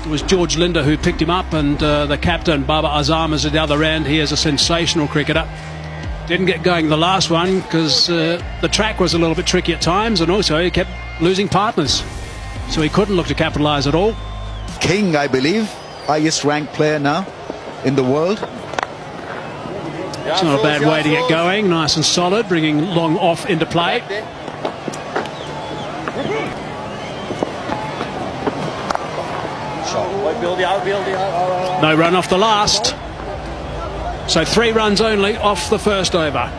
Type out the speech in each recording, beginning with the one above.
It was George Linder who picked him up, and the captain, Babar Azam, is at the other end. He is a sensational cricketer. Didn't get going the last one because the track was a little bit tricky at times, and also he kept losing partners. So he couldn't look to capitalise at all. King, I believe, highest ranked player now in the world. It's not a bad way to get going. Nice and solid, bringing long off into play. No run off the last. So 3 runs only off the first over.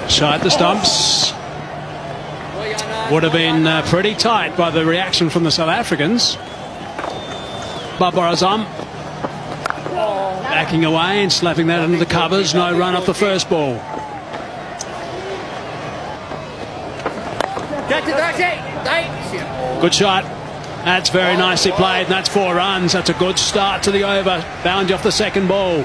Shy at the stumps. Would have been pretty tight by the reaction from the South Africans. Babar Azam backing away and slapping that into the covers. No run off the first ball. Good shot. That's very nicely played, and that's 4 runs. That's a good start to the over. Boundary off the second ball.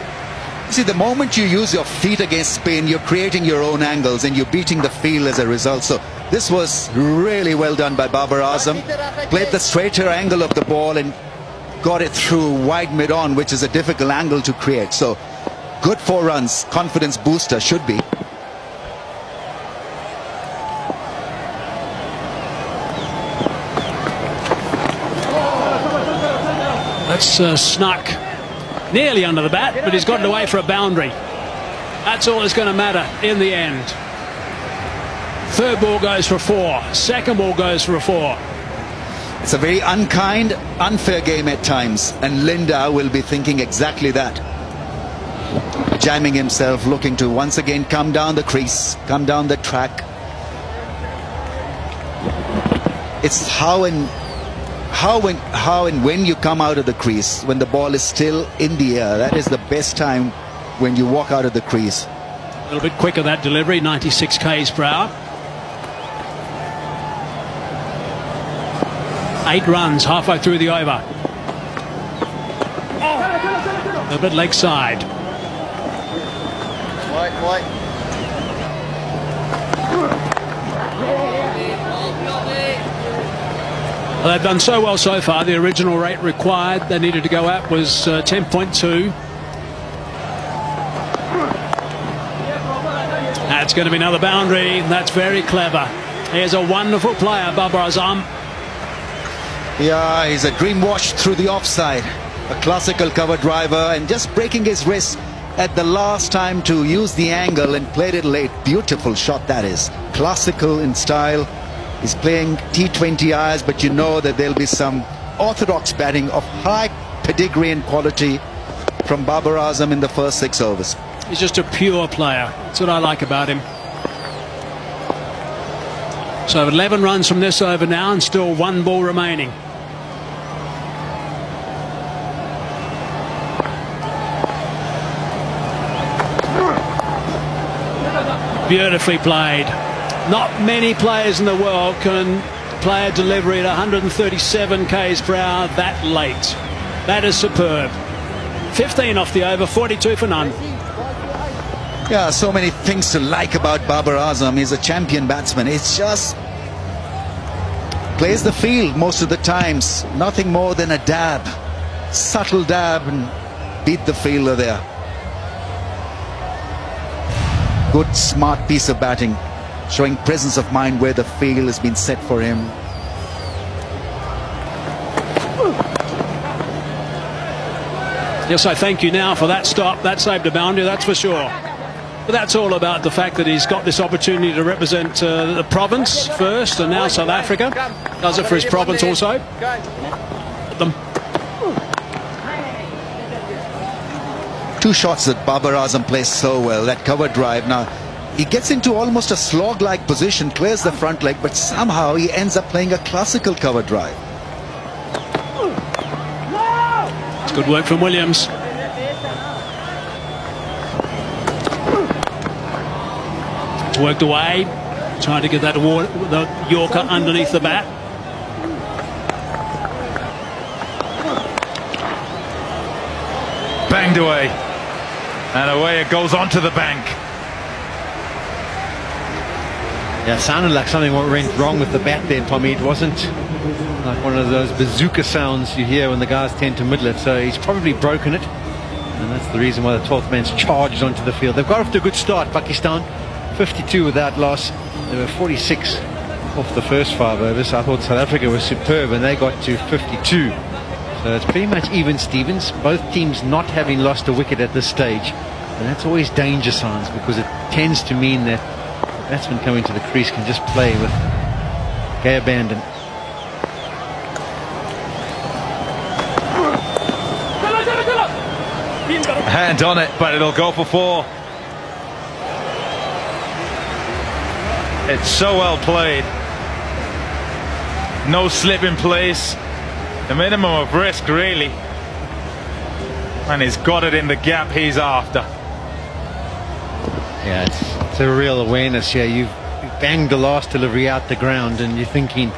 See, the moment you use your feet against spin, you're creating your own angles and you're beating the field as a result. So this was really well done by Babar Azam. Played the straighter angle of the ball and got it through wide mid-on, which is a difficult angle to create. So good 4 runs, confidence booster should be. That's snuck nearly under the bat, but he's gotten away for a boundary. That's all that's going to matter in the end. Third ball goes for 4. Second ball goes for a 4. It's a very unkind, unfair game at times, and Linda will be thinking exactly that. Jamming himself, looking to once again come down the crease, come down the track. It's how and when you come out of the crease, when the ball is still in the air. That is the best time when you walk out of the crease. A little bit quicker that delivery, 96 k's per hour. 8 runs halfway through the over. A bit leg side. Well, they've done so well so far. The original rate required they needed to go up was 10.2. That's going to be another boundary. That's very clever. Here's a wonderful player, Babar Azam. Yeah, he's a dream wash through the offside. A classical cover driver, and just breaking his wrist at the last time to use the angle and played it late. Beautiful shot that is. Classical in style. He's playing T20 Is, but you know that there'll be some orthodox batting of high pedigree and quality from Babar Azam in the first 6 overs. He's just a pure player. That's what I like about him. So 11 runs from this over now, and still 1 ball remaining. Beautifully played. Not many players in the world can play a delivery at 137 k's per hour that late. That is superb. 15 off the over, 42 for none. Yeah, so many things to like about Babar Azam. He's a champion batsman. It's just plays the field most of the times. Nothing more than a dab. Subtle dab and beat the fielder there. Good, smart piece of batting, showing presence of mind where the field has been set for him. Yes, I thank you now for that stop. That saved a boundary, that's for sure. But that's all about the fact that he's got this opportunity to represent the province first, and now South Africa. Does it for his province also. Them. 2 shots that Babar Azam plays so well. That cover drive. Now, he gets into almost a slog-like position, clears the front leg, but somehow he ends up playing a classical cover drive. It's good work from Williams. It's worked away, trying to get that the Yorker underneath the bat. Banged away, and away it goes onto the bank. Yeah, it sounded like something went wrong with the bat there, Tommy. It wasn't like one of those bazooka sounds you hear when the guys tend to middle it. So he's probably broken it. And that's the reason why the 12th man's charged onto the field. They've got off to a good start, Pakistan. 52 without loss. They were 46 off the first 5 overs. I thought South Africa was superb, and they got to 52. So it's pretty much even Stevens. Both teams not having lost a wicket at this stage. And that's always danger signs, because it tends to mean that the batsmen coming to the crease can just play with gay abandon. Hand on it, but it'll go for 4. It's so well played. No slip in place. The minimum of risk, really. And he's got it in the gap he's after. Yeah, it's a real awareness here. You've banged the last delivery out the ground, and you're thinking,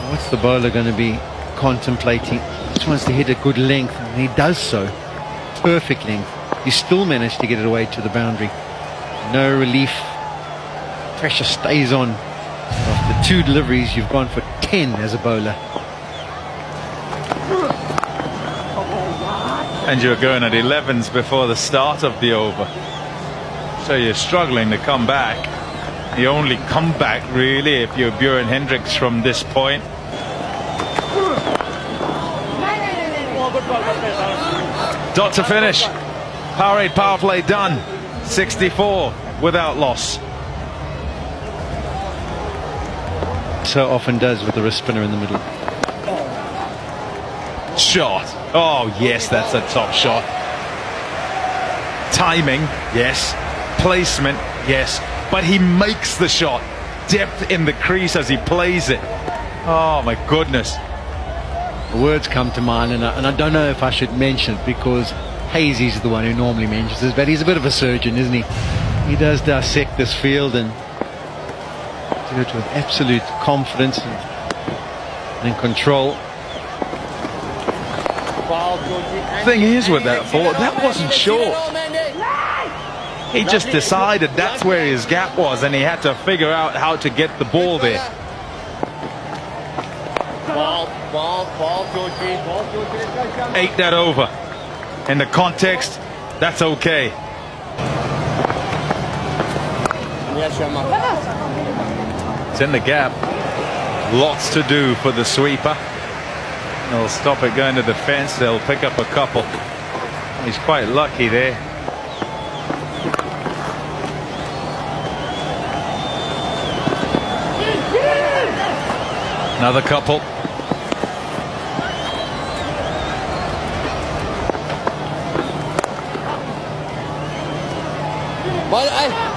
what's the bowler going to be contemplating? He just wants to hit a good length, and he does so. Perfect length. You still manage to get it away to the boundary. No relief. Pressure stays on. After 2 deliveries, you've gone for 10 as a bowler. And you're going at 11s before the start of the over. So you're struggling to come back. You only come back, really, if you're Bjorn Hendricks from this point. Dot to finish. Powerade power play done. 64 without loss. So often does with the wrist spinner in the middle. Shot. Oh yes, that's a top shot. Timing, yes. Placement, yes. But he makes the shot. Depth in the crease as he plays it. Oh my goodness. The words come to mind, and I don't know if I should mention it, because Hazy's the one who normally mentions this, but he's a bit of a surgeon, isn't he? He does dissect this field and do it with absolute confidence and control. Thing is with that ball, that wasn't short. He just decided that's where his gap was, and he had to figure out how to get the ball there. Ball, Georgie. 8 that over. In the context, that's okay. It's in the gap. Lots to do for the sweeper. They'll stop it going to the fence. They'll pick up a couple. He's quite lucky there. Another couple.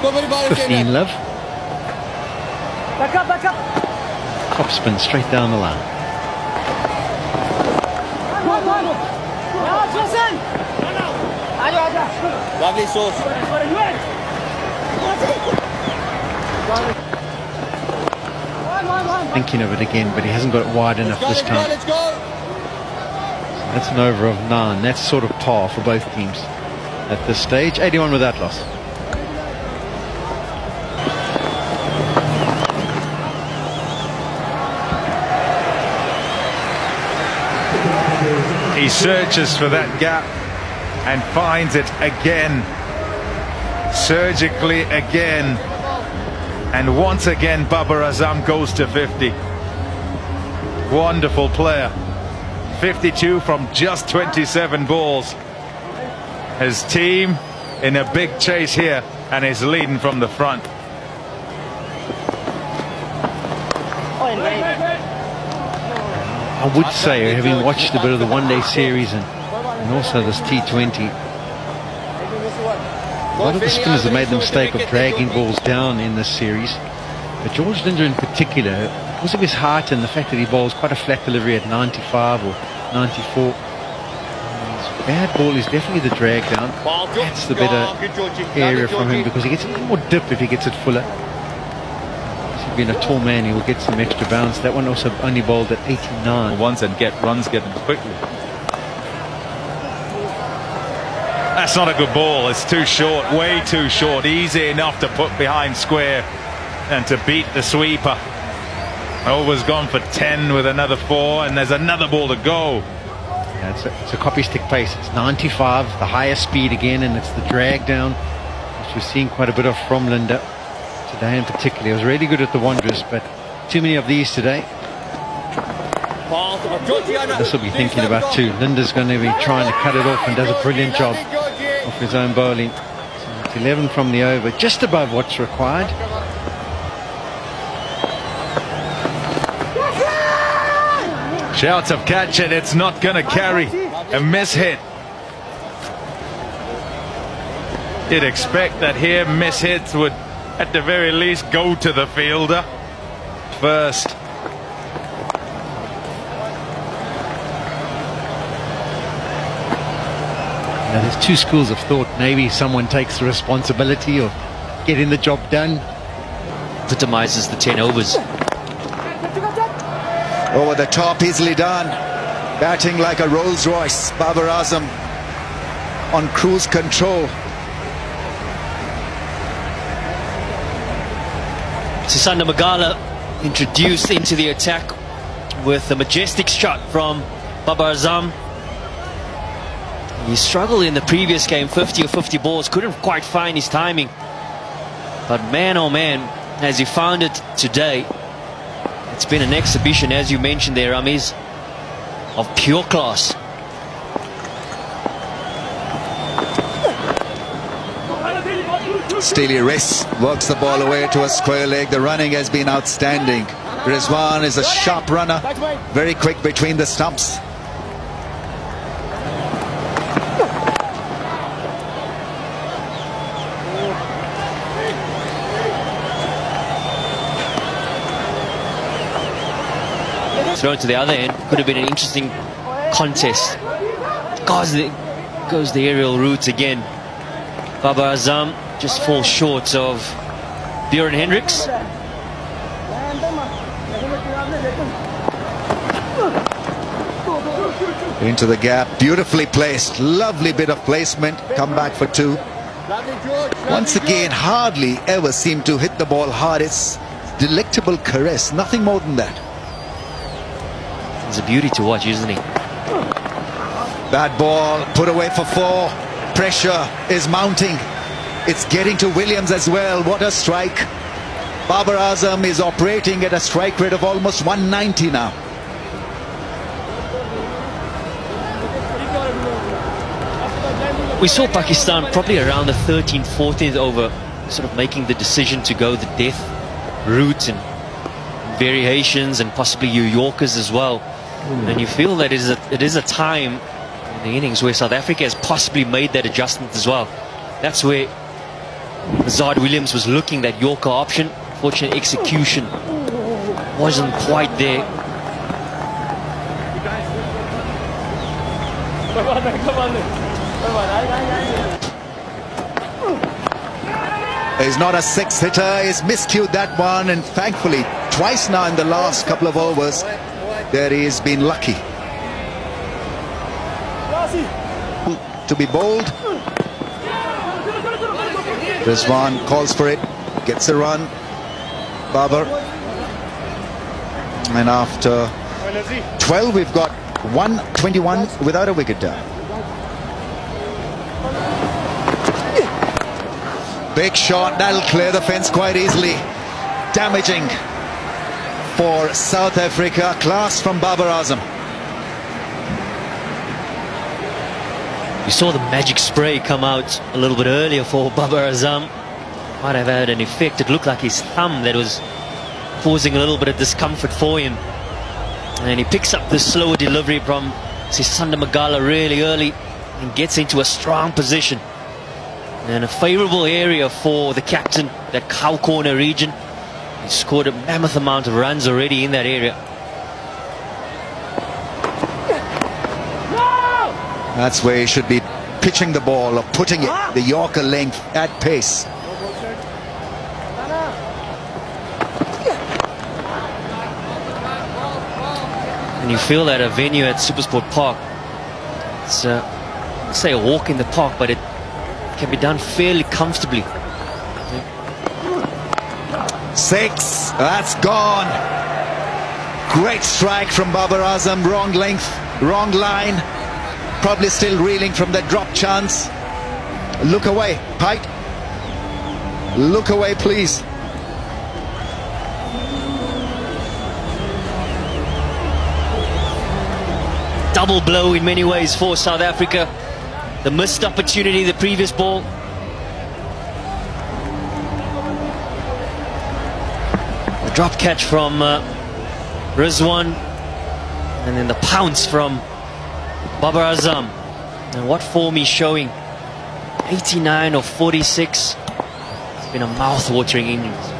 Go, 15 love. Back up. Top spin straight down the line. Lovely sauce. Thinking of it again, but he hasn't got it wide enough this time. Let's go. That's an over of 9. That's sort of par for both teams at this stage. 81 without loss. He searches for that gap and finds it again, surgically again, and once again Babar Azam goes to 50. Wonderful player. 52 from just 27 balls. His team in a big chase here, and is leading from the front. I would say, having watched a bit of the one-day series and also this T20, a lot of the spinners have made the mistake of dragging balls down in this series. But George Linder in particular, because of his height and the fact that he bowls quite a flat delivery at 95 or 94, his bad ball is definitely the drag down. That's the better area from him, because he gets a little more dip if he gets it fuller. Being a tall man, he will get some extra bounce. That one also only bowled at 89. Once and get runs, get them quickly. That's not a good ball. It's too short, way too short. Easy enough to put behind square. and to beat the sweeper. Over's gone for 10 with another 4, and there's another ball to go. Yeah, it's a copy stick pace. It's 95, the highest speed again, and it's the drag down, which we're seeing quite a bit of from Linda today in particular. It was really good at the Wanderers, but too many of these today. This will be thinking about too. Linda's going to be trying to cut it off and does a brilliant job of his own bowling. So it's 11 from the over, just above what's required. Shouts of catch it, it's not going to carry. A miss hit. You'd expect that here miss hits would at the very least go to the fielder first. Now, there's two schools of thought. Maybe someone takes the responsibility of getting the job done. Epitomizes the 10 overs. Over the top, easily done. Batting like a Rolls Royce. Babar Azam on cruise control. Sisanda Magala introduced into the attack with a majestic shot from Babar Azam. He struggled in the previous game, 50 or 50 balls, couldn't quite find his timing. But man, oh man, has he found it today. It's been an exhibition, as you mentioned there, Ramiz, of pure class. Steely wrist works the ball away to a square leg. The running has been outstanding. Rizwan is a sharp runner, very quick between the stumps. Thrown to the other end, could have been an interesting contest. Goes the aerial route again. Babar Azam just falls short of Bjorn Hendricks. Into the gap, beautifully placed, lovely bit of placement, come back for 2. Once again, hardly ever seem to hit the ball hard. It's delectable caress, nothing more than that. He's a beauty to watch, isn't he? Bad ball, put away for 4. Pressure is mounting. It's getting to Williams as well. What a strike. Babar Azam is operating at a strike rate of almost 190 now. We saw Pakistan probably around the 13th, 14th over, sort of making the decision to go the death route and variations and possibly New Yorkers as well. And you feel that it is a time in the innings where South Africa has possibly made that adjustment as well. That's where Zard Williams was looking, that Yorker option. Fortunate execution wasn't quite there. He's not a 6-hitter, he's miscued that one, and thankfully twice now in the last couple of overs that he's been lucky to be bowled. Rizwan calls for it, gets a run. Babar, and after 12 we've got 121 without a wicket down. Big shot, that'll clear the fence quite easily. Damaging for South Africa. Class from Babar Azam. You saw the magic spray come out a little bit earlier for Babar Azam. Might have had an effect. It looked like his thumb that was causing a little bit of discomfort for him. And he picks up the slower delivery from Sisanda Magala really early and gets into a strong position. And a favourable area for the captain, that cow corner region. He scored a mammoth amount of runs already in that area. That's where he should be pitching the ball or putting it, the Yorker length at pace. And you feel that a venue at Supersport Park, it's say a walk in the park, but it can be done fairly comfortably. 6. That's gone. Great strike from Babar Azam. Wrong length, wrong line. Probably still reeling from that drop chance. Look away, Pite. Look away, please. Double blow in many ways for South Africa. The missed opportunity, the previous ball. The drop catch from Rizwan. And then the pounce from Babar Azam. And what form he's showing. 89 of 46. It's been a mouth-watering innings.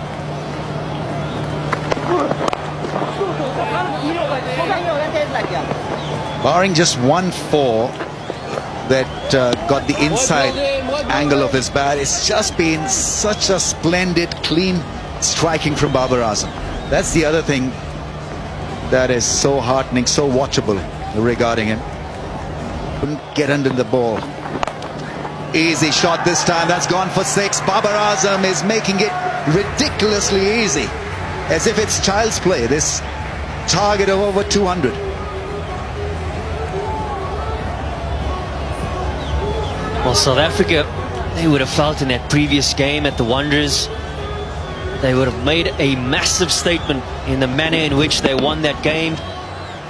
Barring just 1-4 that got the inside angle of his bat, it's just been such a splendid, clean striking from Babar Azam. That's the other thing that is so heartening, so watchable regarding him. Couldn't get under the ball. Easy shot this time. That's gone for 6. Babar Azam is making it ridiculously easy, as if it's child's play. This target of over 200. Well, South Africa, they would have felt in that previous game at the Wanderers, they would have made a massive statement in the manner in which they won that game,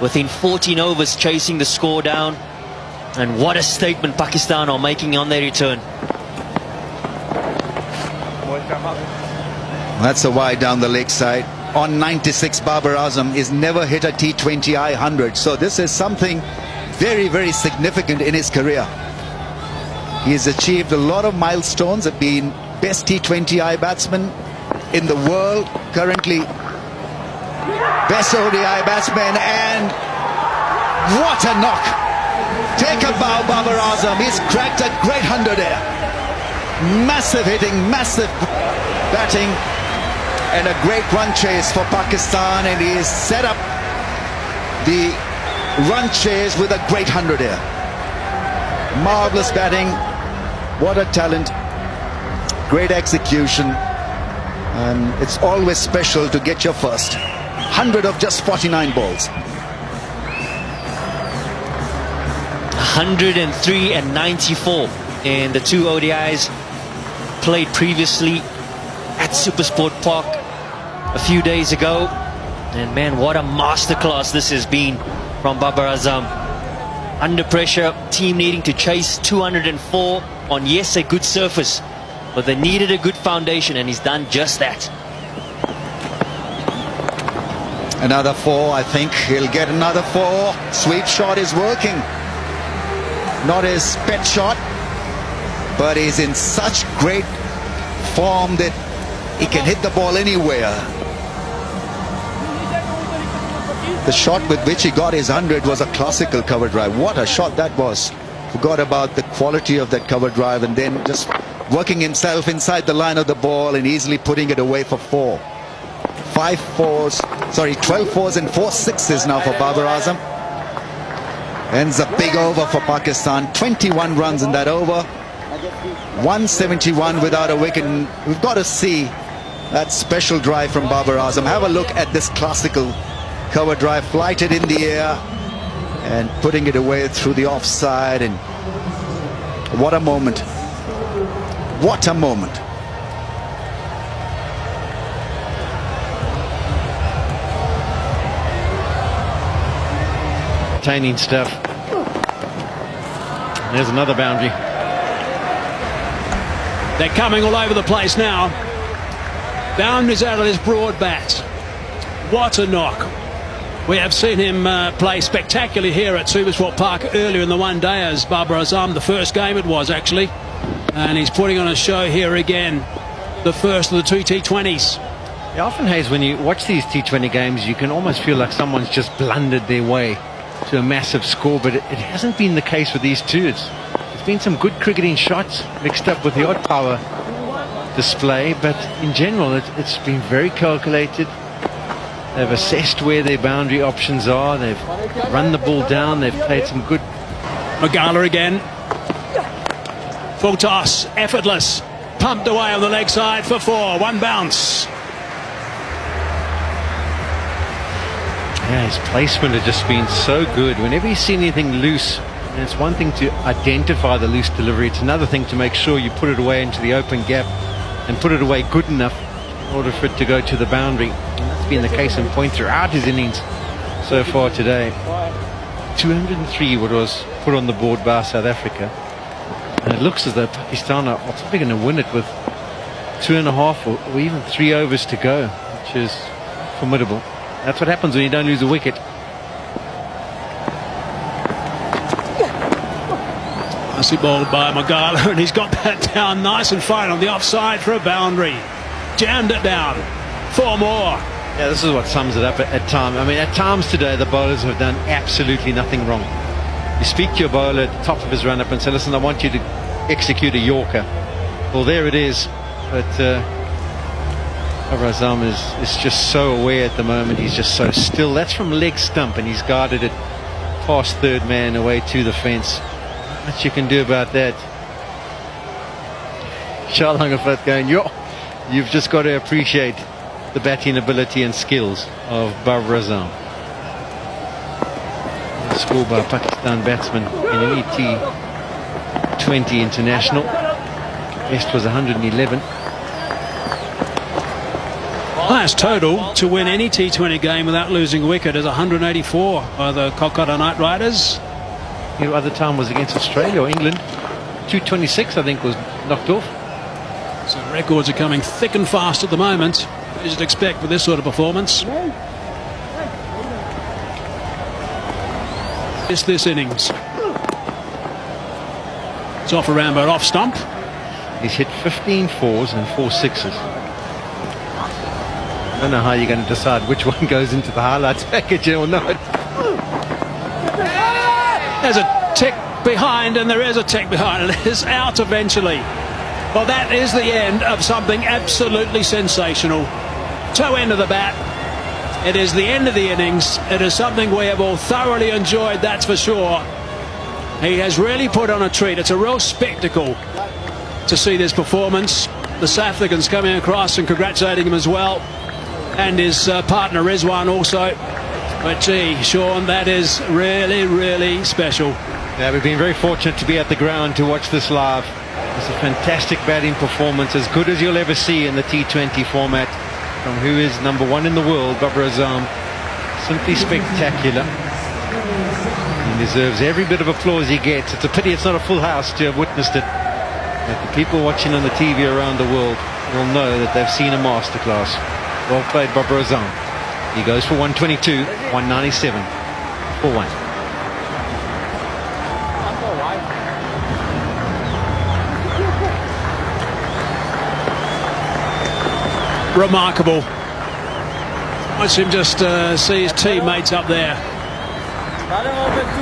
within 14 overs chasing the score down. And what a statement Pakistan are making on their return. That's a wide down the leg side. On 96, Babar Azam is never hit a T20I 100. So this is something very, very significant in his career. He has achieved a lot of milestones, have been best T20I batsman in the world, currently best ODI batsman, and what a knock. Take a bow, Babar Azam. He's cracked a great 100 here. Massive hitting, massive batting, and a great run chase for Pakistan, and he has set up the run chase with a great 100 here. Marvelous batting. What a talent. Great execution. And it's always special to get your first 100 of just 49 balls. 103 and 94 in the 2 ODIs played previously at Supersport Park a few days ago. And man, what a masterclass this has been from Babar Azam. Under pressure, team needing to chase 204 on, yes, a good surface, but they needed a good foundation, and he's done just that. Another 4, I think he'll get another 4. Sweep shot is working. Not his pet shot, but he's in such great form that he can hit the ball anywhere. The shot with which he got his 100 was a classical cover drive. What a shot that was. Forgot about the quality of that cover drive, and then just working himself inside the line of the ball and easily putting it away for 4. 12 4s and 4 6s now for Babar Azam. Ends a big over for Pakistan. 21 runs in that over. 171 without a wicket. And we've got to see that special drive from Babar Azam. Have a look at this classical cover drive, flighted in the air and putting it away through the offside. And what a moment. What a moment. Entertaining stuff. There's another boundary. They're coming all over the place now. Boundaries out of this broad bat. What a knock. We have seen him play spectacularly here at Supersport Park earlier in the one day as Babar Azam. The first game it was, actually. And he's putting on a show here again. The first of the 2 T20s. Yeah, often, Hayes, when you watch these T20 games, you can almost feel like someone's just blundered their way to a massive score, but it hasn't been the case with these two. There's been some good cricketing shots mixed up with the odd power display, but in general it's been very calculated. They've assessed where their boundary options are, they've run the ball down, they've played some good. Magala again. Full toss, effortless, pumped away on the leg side for 4. 1 bounce. Yeah, his placement has just been so good. Whenever you see anything loose, and it's one thing to identify the loose delivery, it's another thing to make sure you put it away into the open gap and put it away good enough in order for it to go to the boundary. And that's been the case in point throughout his innings so far today. 203 what was put on the board by South Africa. And it looks as though Pakistan are probably going to win it with 2.5 or even 3 overs to go, which is formidable. That's what happens when you don't lose a wicket. Nicely bowled by Magala, and he's got that down nice and fine on the offside for a boundary. Jammed it down. 4 more. Yeah, this is what sums it up at times. I mean, at times today, the bowlers have done absolutely nothing wrong. You speak to your bowler at the top of his run-up and say, listen, I want you to execute a Yorker. Well, there it is. But Babar Azam is just so aware at the moment. He's just so still. That's from leg stump, and he's guarded it past third man away to the fence. Not much you can do about that. Charlangafat going, you've just got to appreciate the batting ability and skills of Babar Azam. Score by Pakistan batsman in any T20 international. Best was 111. Highest total to win any T20 game without losing a wicket is 184 by the Kolkata Knight Riders. The other time was against Australia or England. 226 I think was knocked off. So records are coming thick and fast at the moment, as you'd expect with this sort of performance. It's this innings. It's off around but off stump. He's hit 15 fours and 4 sixes. I don't know how you're going to decide which one goes into the highlights package or not. There's a tick behind, and there is a tick behind. It is out eventually. Well, that is the end of something absolutely sensational. Toe end of the bat. It is the end of the innings. It is something we have all thoroughly enjoyed, that's for sure. He has really put on a treat. It's a real spectacle to see this performance. The South Africans coming across and congratulating him as well, and his partner Rizwan also. But gee, Sean, that is really, really special. Yeah, we've been very fortunate to be at the ground to watch this live. It's a fantastic batting performance, as good as you'll ever see in the T20 format, from who is #1 in the world, Babar Azam. Simply spectacular. He deserves every bit of applause he gets. It's a pity it's not a full house to have witnessed it. But the people watching on the TV around the world will know that they've seen a masterclass. Well played, Babar Azam. He goes for 122, 197 for 1. Remarkable. Watch him just see his teammates up there.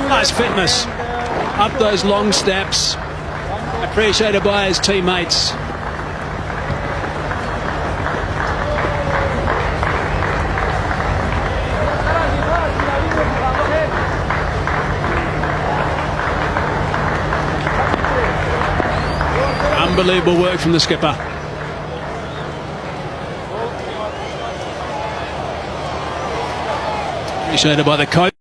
Nice fitness. Up those long steps. Appreciated by his teammates. Unbelievable work from the skipper. Appreciated by the coach.